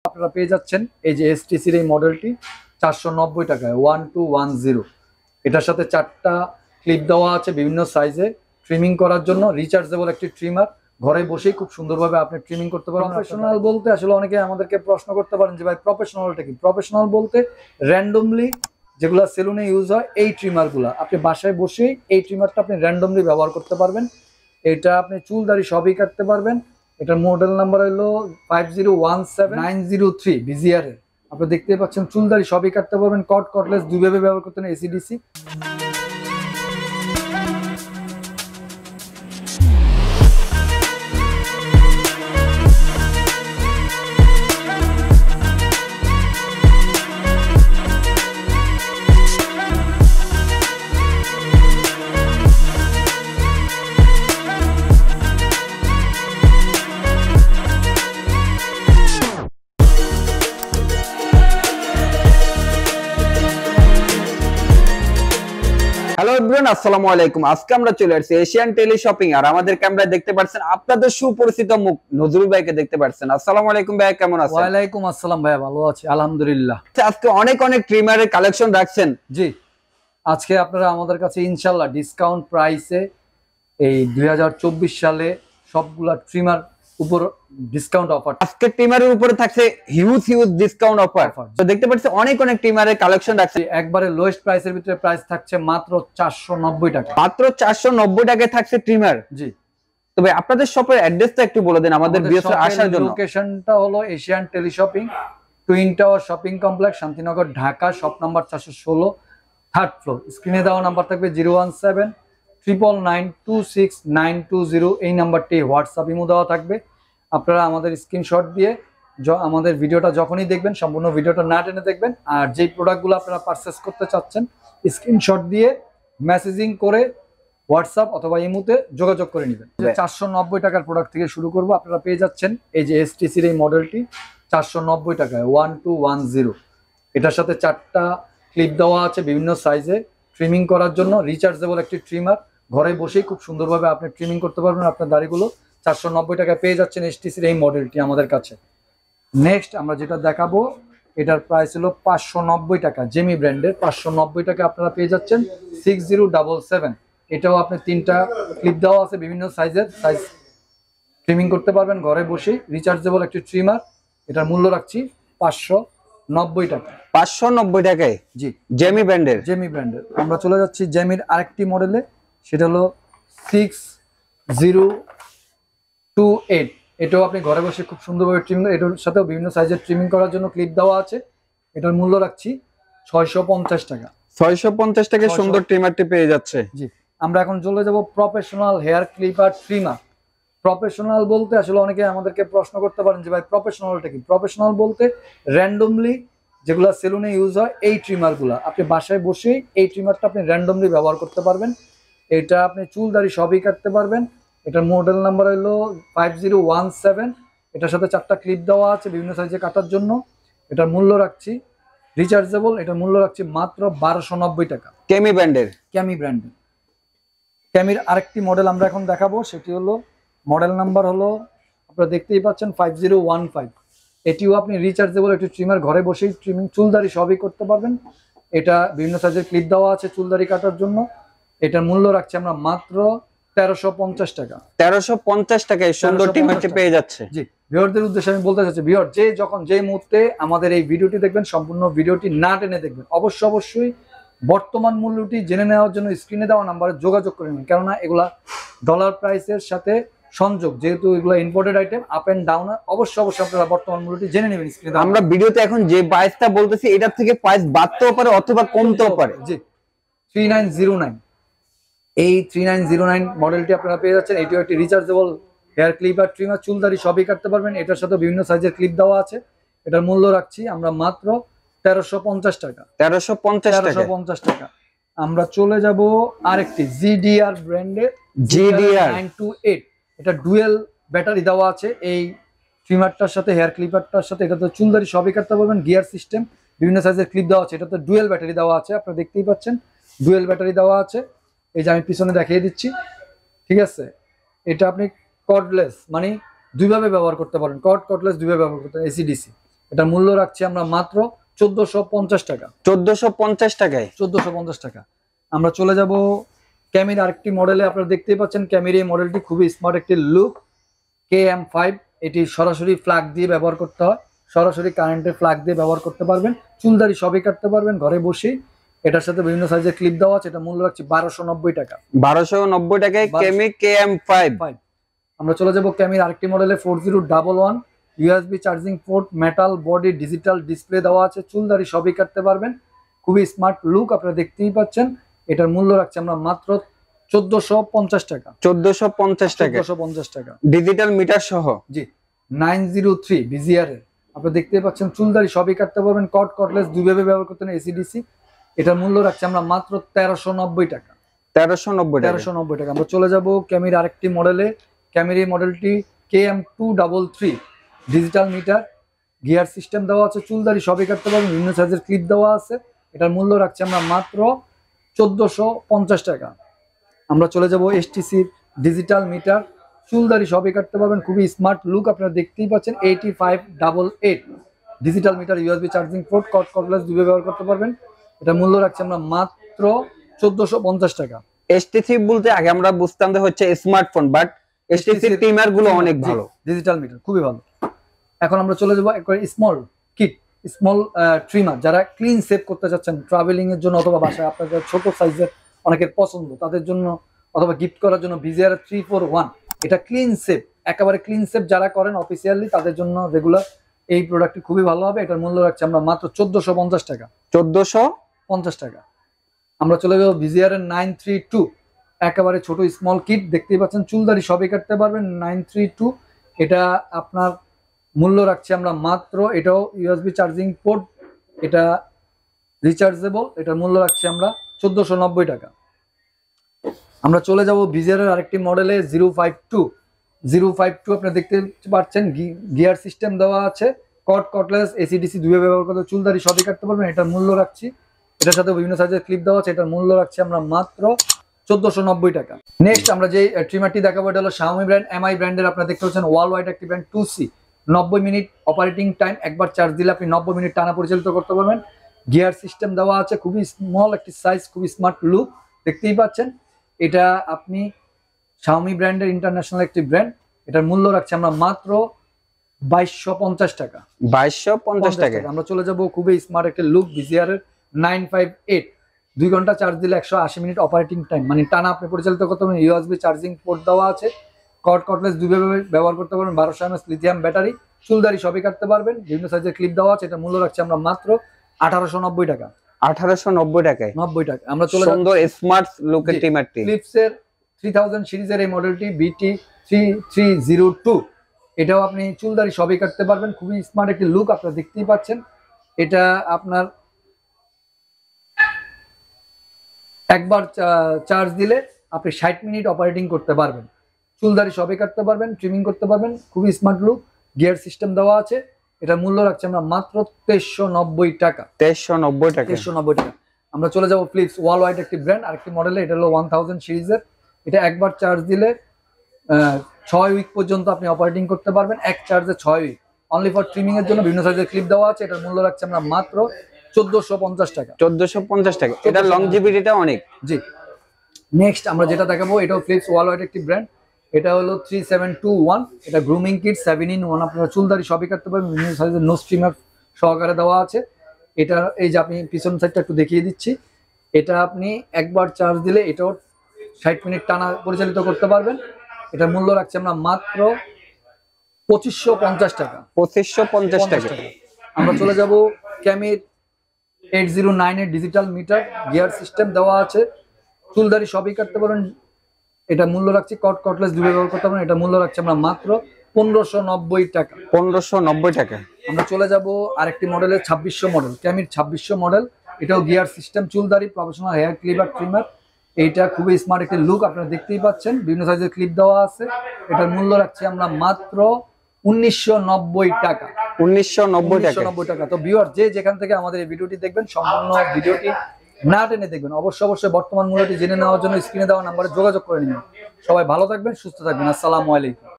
আপনারা পেয়ে যাচ্ছেন এই যে এসটিসির এই মডেলটি 490 টাকায় 1210। এটার সাথে 4টা ক্লিপ দেওয়া আছে বিভিন্ন সাইজে ট্রিমিং করার জন্য। রিচার্জেবল একটি ট্রিমার, ঘরে বসেই খুব সুন্দরভাবে আপনি ট্রিমিং করতে পারেন। প্রফেশনাল বলতে আসলে অনেকে আমাদেরকে প্রশ্ন করতে পারেন যে ভাই প্রফেশনালটা কি। প্রফেশনাল বলতে র্যান্ডমলি যেগুলো সেলুনে ইউজ হয় এই ট্রিমারগুলো আপনি বাসায় বসেই এই ট্রিমারটা আপনি র্যান্ডমলি ব্যবহার করতে পারবেন। এটা আপনি চুল দাড়ি সবই কাটতে পারবেন। এটার মডেল নাম্বার হলো 5017903 বিজিআর এর। আপনি দেখতে পাচ্ছেন চুল দাড়ি সবই কাটতে পারবেন, কট কটলেস দুইভাবে ব্যবহার করতে পারেন, এসিডিসি। হ্যালো এভরিওয়ান, আসসালামু আলাইকুম। আজকে আমরা চলে আসছি এশিয়ান টেলি শপিং আর আমাদের ক্যামেরায় দেখতে পাচ্ছেন আপনাদের সুপরিচিত মুখ নজরুল ভাইকে দেখতে পাচ্ছেন। আসসালামু আলাইকুম ভাই, কেমন আছেন? ওয়া আলাইকুম আসসালাম ভাই, ভালো আছি আলহামদুলিল্লাহ। আজকে অনেক ট্রিমারের কালেকশন রাখছেন। জি, আজকে আপনারা আমাদের কাছে ইনশাআল্লাহ ডিসকাউন্ট প্রাইসে এই 2024 সালে সবগুলা ট্রিমার উপর ডিসকাউন্ট অফার। আজকে ট্রিমারের উপরে থাকছে হিউজ ডিসকাউন্ট অফার। তো দেখতে পাচ্ছেন অনেক ট্রিমারের কালেকশন রাখছে। একবারে লোয়েস্ট প্রাইসের ভিতরে প্রাইস থাকছে মাত্র 490 টাকা। মাত্র 490 টাকায় থাকছে ট্রিমার। জি, তবে আপনাদের শপের অ্যাড্রেসটা একটু বলে দেন আমাদের ভিউয়ার্সরা আসার জন্য। লোকেশনটা হলো Asian tele shopping, twin tower shopping complex, Shantinagar, Dhaka. Shop number 416, 3rd floor. স্ক্রিনে দেওয়া নাম্বার থাকবে 01799926920। এই নাম্বারটি হোয়াটসঅ্যাপ ইমো দেওয়া থাকবে। আপনারা আমাদের স্ক্রিনশট দিয়ে আমাদের ভিডিওটা যখনই দেখবেন সম্পূর্ণ ভিডিওটা না টেনে দেখবেন। আর যেই প্রোডাক্টগুলো আপনারা পারচেস করতে চাচ্ছেন স্ক্রিনশট দিয়ে মেসেজিং করে হোয়াটসঅ্যাপ অথবা ইমোতে যোগাযোগ করে নেবেন। 490 টাকার প্রোডাক্ট থেকে শুরু করব। আপনারা পেয়ে যাচ্ছেন এই যে এসটিসির এই মডেলটি 490 টাকায় 1210। এটার সাথে 4টা ক্লিপ দেওয়া আছে বিভিন্ন সাইজে ট্রিমিং করার জন্য। রিচার্জেবল একটি ট্রিমার, ঘরে বসেই খুব সুন্দরভাবে আপনি ট্রিমিং করতে পারবেন আপনার দাড়িগুলো। 490 টাকায় পেয়ে যাচ্ছেন এসটিসির এই মডেলটি আমাদের কাছে। নেক্সট আমরা যেটা দেখাবো এটার প্রাইস হলো 590 টাকা, জেমি ব্র্যান্ডের। 590 টাকা আপনারা পেয়ে যাচ্ছেন 6077। এটাও আপনি 3টা ক্লিপ দেওয়া আছে বিভিন্ন সাইজের, সাইজ ট্রিমিং করতে পারবেন ঘরে বসেই। রিচার্জেবল একটি ট্রিমার। এটার মূল্য রাখছি 590 টাকা। 590 টাকায় জি, জেমি ব্র্যান্ডের। জেমি ব্র্যান্ডের। আমরা চলে যাচ্ছি জেমির আরেকটি মডেলে, সেটা হলো 6028। এটাও আপনি ঘরে বসে খুব সুন্দরভাবে ট্রিমিং, এটার সাথেও বিভিন্ন সাইজের ট্রিমিং করার জন্য ক্লিপ দেওয়া আছে। এটার মূল্য রাখছি 650 টাকা। 650 টাকায় সুন্দর ট্রিমারটি পেয়ে যাচ্ছে। জি, আমরা এখন চলে যাব professional hair clipper trimmer. Professional বলতে আসলে অনেকে আমাদেরকে প্রশ্ন করতে পারেন যে ভাই প্রফেশনালটা কি। প্রফেশনাল বলতে র্যান্ডমলি যেগুলো সেলুনে ইউজ হয় এই ট্রিমারগুলো আপনি বাসায় বসেই এই ট্রিমারটা আপনি র্যান্ডমলি ব্যবহার করতে পারবেন। এটা আপনি চুল দাড়ি সবই কাটতে পারবেন। এটার মডেল নাম্বার হলো 5017। এটার সাথে 4টা ক্লিপ দেওয়া আছে বিভিন্ন সাইজে কাটার জন্য। এটার মূল্য রাখছি রিচার্জেবল, এটার মূল্য রাখছি মাত্র 1290 টাকা। কেমি ব্র্যান্ডের। ক্যামি ব্র্যান্ডের। ক্যামির আরেকটি মডেল আমরা এখন দেখাবো, সেটি হলো মডেল নাম্বার হলো আপনারা দেখতেই পাচ্ছেন 5015। এটিও আপনি রিচার্জেবল একটি ট্রিমার, ঘরে বসেই ট্রিমিং চুল দাড়ি সবই করতে পারবেন। এটা বিভিন্ন সাইজের ক্লিপ দেওয়া আছে চুল দাড়ি কাটার জন্য। এটার মূল্য রাখছি আমরা মাত্র 1350 টাকা। 1350 টাকায় সুন্দর ট্রিমারটি পেয়ে যাচ্ছে। জি, ভিউয়ারদের উদ্দেশ্যে আমি বলতে চাচ্ছি, ভিউয়ার যখন যে মুহূর্তে আমাদের এই ভিডিওটি দেখবেন সম্পূর্ণ ভিডিওটি না টেনে দেখবেন। অবশ্যই বর্তমান মূল্যটি জেনে নেওয়ার জন্য স্ক্রিনে দেওয়া নাম্বারে যোগাযোগ করে নেবেন, কেননা এগুলা ডলার প্রাইসের সাথে সংযোগ, যেহেতু এগুলো imported item, up and down. অবশ্যই আপনারা বর্তমান মূল্যটি জেনে নেবেন স্ক্রিনে। আমরা ভিডিওতে এখন যে প্রাইসটা বলতেছি এটার থেকে প্রাইস বাড়তেও পারে অথবা কমতেও পারে। জি, 3909। এই 3909 মডেলটি আপনারা পেয়ে যাচ্ছেন। এটিও একটি রিচার্জেবল হেয়ার ক্লিপার ট্রিমার, চুল দাড়ি সবই কাটতে পারবেন। এটার সাথে বিভিন্ন সাইজের ক্লিপ দেওয়া আছে। এটার মূল্য রাখছি আমরা মাত্র 1350 টাকা। 1350 টাকা। আমরা চলে যাব আরেকটি জিডিআর ব্র্যান্ডের জিডিআর 928। এটা ডুয়েল ব্যাটারি দেওয়া আছে এই ট্রিমারটার সাথে, হেয়ার ক্লিপারটার সাথে। এটাতে চুল দাড়ি সবই কাটতে পারবেন। গিয়ার সিস্টেম, বিভিন্ন সাইজের ক্লিপ দেওয়া আছে। এটাতে ডুয়েল ব্যাটারি দেওয়া আছে, আপনারা দেখতেই পাচ্ছেন ডুয়েল ব্যাটারি দেওয়া আছে। এই যে আমি পিছনে দেখিয়ে দিচ্ছি, ঠিক আছে। এটা আপনি কর্ডলেস মানে দুইভাবে ব্যবহার করতে পারেন, কর্ডলেস দুইভাবে ব্যবহার করতে পারেন, এসিডিসি। এটা মূল্য রাখছি আমরা মাত্র 1450 টাকা। 1450 টাকায় 1450 টাকা। আমরা চলে যাব ক্যামির আরেকটি মডেলে। আপনারা দেখতেই পাচ্ছেন ক্যামির এই মডেলটি খুবই স্মার্ট একটি লুক, KM5। এটি সরাসরি ফ্ল্যাগ দিয়ে ব্যবহার করতে হয়, সরাসরি কারেন্টের ফ্ল্যাগ দিয়ে ব্যবহার করতে পারবেন, চুলদারি সবই কাটতে পারবেন ঘরে বসেই। এটার সাথে বিভিন্ন সাইজের ক্লিপ দেওয়া আছে। এটা মূল্য রাখছি 1290 টাকা। 1290 টাকায় ক্যামি KM5। আমরা চলে যাব ক্যামির আরেকটি মডেলে 4011 USB charging port, metal body, digital display দেওয়া আছে, চুলদারি সবই কাটতে পারবেন, খুবই স্মার্ট লুক, আপনারা দেখতেই পাচ্ছেন। এটার মূল্য রাখছি আমরা মাত্র 1450 টাকা। 1450 টাকা 1450 টাকা ডিজিটাল মিটার সহ। জি, 903 BZR এর। আপনারা দেখতেই পাচ্ছেন চুলদারি সবই কাটতে পারবেন, কটলেস দুইভাবে ব্যবহার করতে পারেন, AC/DC। এটার মূল্য রাখছি আমরা মাত্র 1390 টাকা। 1390 টাকা। আমরা চলে যাব ক্যামির আরেকটি মডেলে। ক্যামির এই মডেলটি KM233, digital meter, gear system দেওয়া আছে, চুলদারি সবই কাটতে পারবেন, বিভিন্ন সাইজের ক্লিপ দেওয়া আছে। এটার মূল্য রাখছি আমরা মাত্র 1450 টাকা। আমরা চলে যাব STC ডিজিটাল মিটার, চুলদারি সবই কাটতে পারবেন, খুবই স্মার্ট লুক, আপনারা দেখতেই পাচ্ছেন। 8588 digital meter, USB charging port, cordless দুইভাবে ব্যবহার করতে পারবেন। এটা মূল্য রাখছি আমরা মাত্র 1450 টাকা। STC বলতে আগে আমরা বুঝতাম যে হচ্ছে স্মার্টফোন, বাট STC ট্রিমার গুলো অনেক ভালো, ডিজিটাল মিটার খুবই ভালো। এখন আমরা চলে যাব একবার স্মল কিট, স্মল ট্রিমার, যারা ক্লিন সেভ করতে চাচ্ছেন ট্রাভেলিং এর জন্য, অথবা বাসায় আপনাদের ছোট সাইজের অনেকের পছন্দ তাদের জন্য, অথবা গিফট করার জন্য। BZR 341, এটা ক্লিন সেভ, একেবারে ক্লিন সেভ যারা করেন অফিসিয়ালি তাদের জন্য রেগুলার এই প্রোডাক্টটি খুবই ভালো হবে। এটার মূল্য রাখছি আমরা মাত্র 1450 টাকা। 1450 টাকা। আমরা চলে যাবো BZR 932, একেবারে ছোট স্মল কিট, দেখতেই পাচ্ছেন চুলদারি সবই কাটতে পারবেন। 932 এটা আপনার মূল্য রাখছি আমরা মাত্র, এটাও USB চার্জিং পোর্ট, এটা রিচার্জেবল, এটার মূল্য রাখছি আমরা 1490 টাকা। আমরা চলে যাব BZR এর আরেকটি মডেলে 052। আপনি দেখতে পাচ্ছেন গিয়ার সিস্টেম দেওয়া আছে, কটলেস, AC/DC দুইভাবে ব্যবহার করতে, চুলদারি সবই কাটতে পারবেন। এটার মূল্য রাখছি, এটার সাথে বিভিন্ন সাইজের ক্লিপ দেওয়া আছে, এটার মূল্য রাখছি আমরা মাত্র 1490 টাকা। নেক্সট আমরা যে ট্রিমারটি দেখাবো এটা হলো Xiaomi ব্র্যান্ড, MI ব্র্যান্ডের। আপনারা দেখতে পাচ্ছেন ওয়ার্ল্ড ওয়াইড একটি brand, 2C, 90 minute operating time, একবার চার্জ দিলে আপনি 90 মিনিট টানা পরিচালিত করতে পারবেন। গিয়ার সিস্টেম দেওয়া আছে, খুবই স্মল একটি সাইজ, খুবই স্মার্ট লুক, দেখতেই পাচ্ছেন। এটা আপনি Xiaomi ব্র্যান্ডের ইন্টারন্যাশনাল একটি ব্র্যান্ড। এটার মূল্য রাখছি আমরা মাত্র 2250 টাকা। 2250 টাকা। আমরা চলে যাব খুবই স্মার্ট একটা লুক, BZR এর 958, 2 ঘন্টা চার্জ দিলে 180 মিনিট অপারেটিং টাইম, মানে টানা আপনি পরিচালিত করতে পারবেন। USB চার্জিং পোর্ট দেওয়া আছে, কটলেস দুইভাবে ব্যবহার করতে পারবেন, 1200 mAh লিথিয়াম ব্যাটারি, চুলদারি সবই কাটতে পারবেন, বিভিন্ন সাইজের ক্লিপ দেওয়া আছে। এটা মূল্য রাখছি আমরা মাত্র 1890 টাকা। 1890 টাকায় 90 টাকা। আমরা চলে যাব সুন্দর স্মার্ট লুকের ট্রিমারটি, ফিলিপস এর 3000 সিরিজের এই মডেলটি BT3302। এটাও আপনি চুলদারি সবই কাটতে পারবেন, খুবই স্মার্ট একটি লুক, আপনারা দেখতেই পাচ্ছেন। এটা আপনার একবার চার্জ দিলে আপনি 60 মিনিট অপারেটিং করতে পারবেন, চুলদারি সবই কাটতে পারবেন, ট্রিমিং করতে পারবেন, খুবই স্মার্ট লুক, গিয়ার সিস্টেম দেওয়া আছে। এটা মূল্য রাখছি আমরা মাত্র 2390 টাকা। 2390 টাকা। 2390 টাকা। আমরা চলে যাব ফিলিপস ওয়ার্ল্ড ওয়াইড একটি ব্র্যান্ড, আরেকটি মডেলে, এটা হলো 1000 সিরিজের। এটা একবার চার্জ দিলে 6 উইক পর্যন্ত আপনি অপারেটিং করতে পারবেন, এক চার্জে 6 উইক, অনলি ফর ট্রিমিং এর জন্য। বিভিন্ন সাইজের ক্লিপ দেওয়া আছে। এটার মূল্য রাখছি আমরা মাত্র 1450 টাকা। 1450 টাকা। এটা লংজিভিটিটা অনেক। জি। নেক্সট আমরা যেটা দেখাবো এটাও ফিলিপস ওয়ার্ল্ড ওয়াইড একটি ব্র্যান্ড, এটা হলো 3721। এটা গ্রুমিং কিট 7-in-1, আপনারা চুলদারি সবই কাটতে পারবেন, বিভিন্ন সাইজের নো স্ট্রিমার সহকারে দেওয়া আছে। এটা এই যে আমি পিছন সাইডটা একটু দেখিয়ে দিচ্ছি, এটা আপনি একবার চার্জ দিলে এটাও 60 মিনিট টানা পরিচালিত করতে পারবেন। এটার মূল্য রাখছি আমরা মাত্র 2550 টাকা। 2550 টাকা। আমরা চলে যাব ক্যামির 809 এর ডিজিটাল মিটার, গিয়ার সিস্টেম দেওয়া আছে, চুলদারি সবই কাটতে পারবেন। এটা মূল্য রাখছি, কটলেস দুইভাবে ব্যবহার করতে পারবেন। এটা মূল্য রাখছি আমরা মাত্র 1590 টাকা। 1590 টাকা। আমরা চলে যাব আরেকটি মডেলের 2600 মডেল, ক্যামির 2600 মডেল। এটাও গিয়ার সিস্টেম, চুলদারি, প্রফেশনাল হেয়ার ক্লিপার ট্রিমার। এইটা খুবই স্মার্ট একটি লুক, আপনারা দেখতেই পাচ্ছেন, বিভিন্ন সাইজের ক্লিপ দেওয়া আছে। এটার মূল্য রাখছি আমরা মাত্র 1990 টাকা। 1990 টাকা। তো ভিউয়ার যে যেখান থেকে আমাদের এই ভিডিওটি দেখবেন, সম্পূর্ণ ভিডিওটি না টেনে দেখবেন। অবশ্যই বর্তমান মূল্যটি জেনে নেওয়ার জন্য স্ক্রিনে দেওয়া নাম্বারে যোগাযোগ করে নিন। সবাই ভালো থাকবেন, সুস্থ থাকবেন। আসসালামু আলাইকুম।